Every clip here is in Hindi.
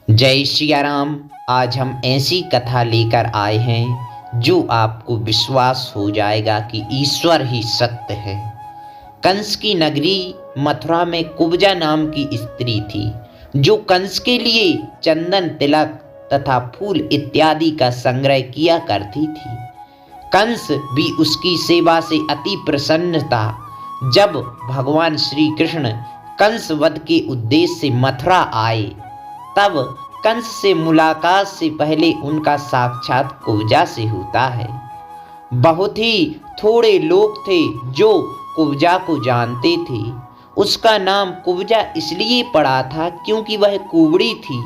जय सिया राम। आज हम ऐसी कथा लेकर आए हैं जो आपको विश्वास हो जाएगा कि ईश्वर ही सत्य है। कंस की नगरी मथुरा में कुब्जा नाम की स्त्री थी जो कंस के लिए चंदन, तिलक तथा फूल इत्यादि का संग्रह किया करती थी। कंस भी उसकी सेवा से अति प्रसन्न था। जब भगवान श्री कृष्ण कंस वध के उद्देश्य से मथुरा आए, तब कंस से मुलाकात से पहले उनका साक्षात कुब्जा से होता है। बहुत ही थोड़े लोग थे जो कुब्जा को जानते थे। उसका नाम कुब्जा इसलिए पड़ा था क्योंकि वह कुबड़ी थी।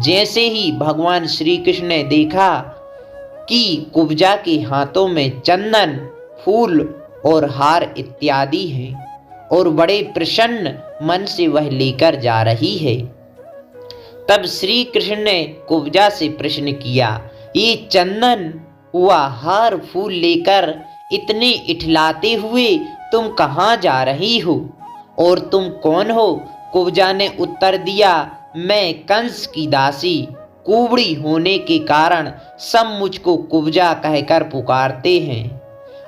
जैसे ही भगवान श्री कृष्ण ने देखा कि कुब्जा के हाथों में चंदन, फूल और हार इत्यादि हैं और बड़े प्रसन्न मन से वह लेकर जा रही है, तब श्री कृष्ण ने कुब्जा से प्रश्न किया, ये चंदन हुआ हार फूल लेकर इतने इठलाते हुए तुम कहाँ जा रही हो और तुम कौन हो? कुब्जा ने उत्तर दिया, मैं कंस की दासी, कुबड़ी होने के कारण सब मुझको कुब्जा कहकर पुकारते हैं।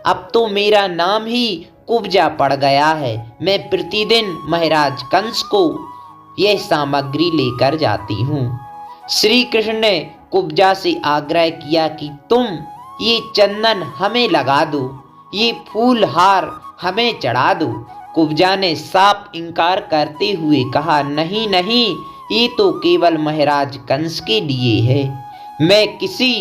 अब तो मेरा नाम ही कुब्जा पड़ गया है। मैं प्रतिदिन महाराज कंस को यह सामग्री लेकर जाती हूँ। श्री कृष्ण ने कुब्जा से आग्रह किया कि तुम ये चंदन हमें लगा दो, ये फूल हार हमें चढ़ा दो। कुब्जा ने साफ इनकार करते हुए कहा, नहीं नहीं, ये तो केवल महाराज कंस के लिए है, मैं किसी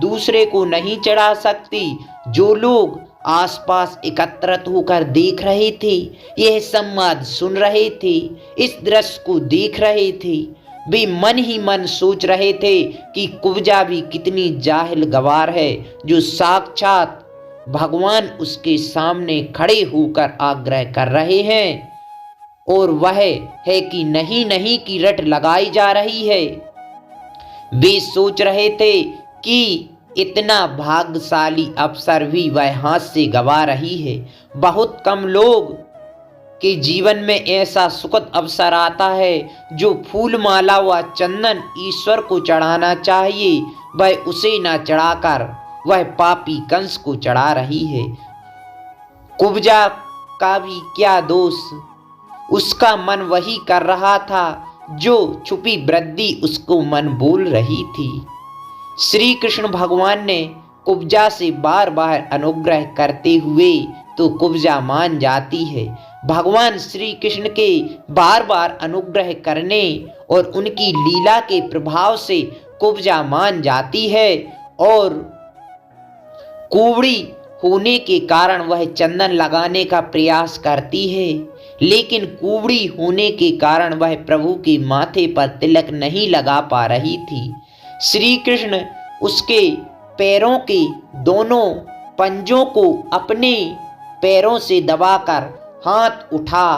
दूसरे को नहीं चढ़ा सकती। जो लोग आसपास एकत्रित होकर देख रहे थे, यह संवाद सुन रहे थे, इस दृश्य को देख रहे थे, वे मन ही मन सोच रहे थे कि कुब्जा भी कितनी जाहिल गवार है जो साक्षात भगवान उसके सामने खड़े होकर आग्रह कर रहे हैं और वह है कि नहीं नहीं की रट लगाई जा रही है। वे सोच रहे थे कि इतना भाग्यशाली अवसर भी वह हाथ से गवा रही है। बहुत कम लोग के जीवन में ऐसा सुखद अवसर आता है जो फूल माला व चंदन ईश्वर को चढ़ाना चाहिए, वह उसे न चढ़ाकर वह पापी कंस को चढ़ा रही है। कुब्जा का भी क्या दोष, उसका मन वही कर रहा था जो छुपी वृद्धि उसको मन बोल रही थी। श्री कृष्ण भगवान ने कुब्जा से बार बार अनुग्रह करते हुए तो कुब्जा मान जाती है। भगवान श्री कृष्ण के बार बार अनुग्रह करने और उनकी लीला के प्रभाव से कुब्जा मान जाती है और कुबड़ी होने के कारण वह चंदन लगाने का प्रयास करती है, लेकिन कुबड़ी होने के कारण वह प्रभु के माथे पर तिलक नहीं लगा पा रही थी। श्री कृष्ण उसके पैरों के दोनों पंजों को अपने पैरों से दबाकर हाथ उठा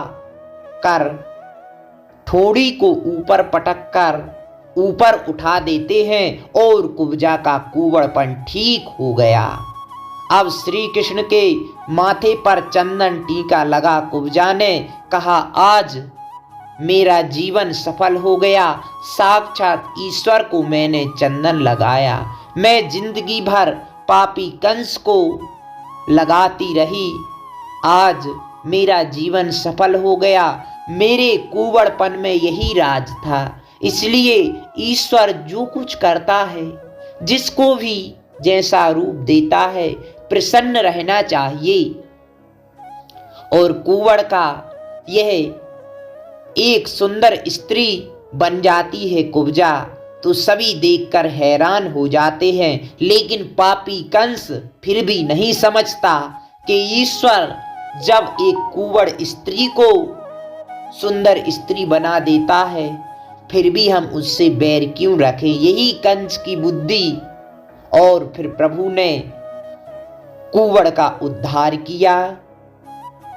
कर ठोड़ी को ऊपर पटक कर ऊपर उठा देते हैं और कुब्जा का कुबड़पन ठीक हो गया। अब श्री कृष्ण के माथे पर चंदन टीका लगा कुब्जा ने कहा, आज मेरा जीवन सफल हो गया, साक्षात ईश्वर को मैंने चंदन लगाया। मैं जिंदगी भर पापी कंस को लगाती रही, आज मेरा जीवन सफल हो गया। मेरे कुबड़पन में यही राज था। इसलिए ईश्वर जो कुछ करता है, जिसको भी जैसा रूप देता है, प्रसन्न रहना चाहिए। और कुंवर का यह एक सुंदर स्त्री बन जाती है कुब्जा, तो सभी देखकर हैरान हो जाते हैं। लेकिन पापी कंस फिर भी नहीं समझता कि ईश्वर जब एक कुंवर स्त्री को सुंदर स्त्री बना देता है, फिर भी हम उससे बैर क्यों रखें। यही कंस की बुद्धि। और फिर प्रभु ने कुंवर का उद्धार किया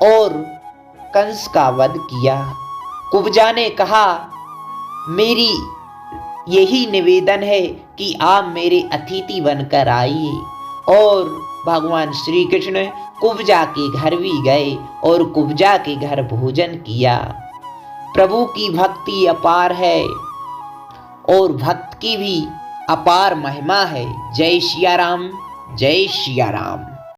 और कंस का वध किया। कुब्जा ने कहा, मेरी यही निवेदन है कि आप मेरे अतिथि बनकर आइए। और भगवान श्री कृष्ण कुब्जा के घर भी गए और कुब्जा के घर भोजन किया। प्रभु की भक्ति अपार है और भक्त की भी अपार महिमा है। जय सिया राम, जय सिया राम।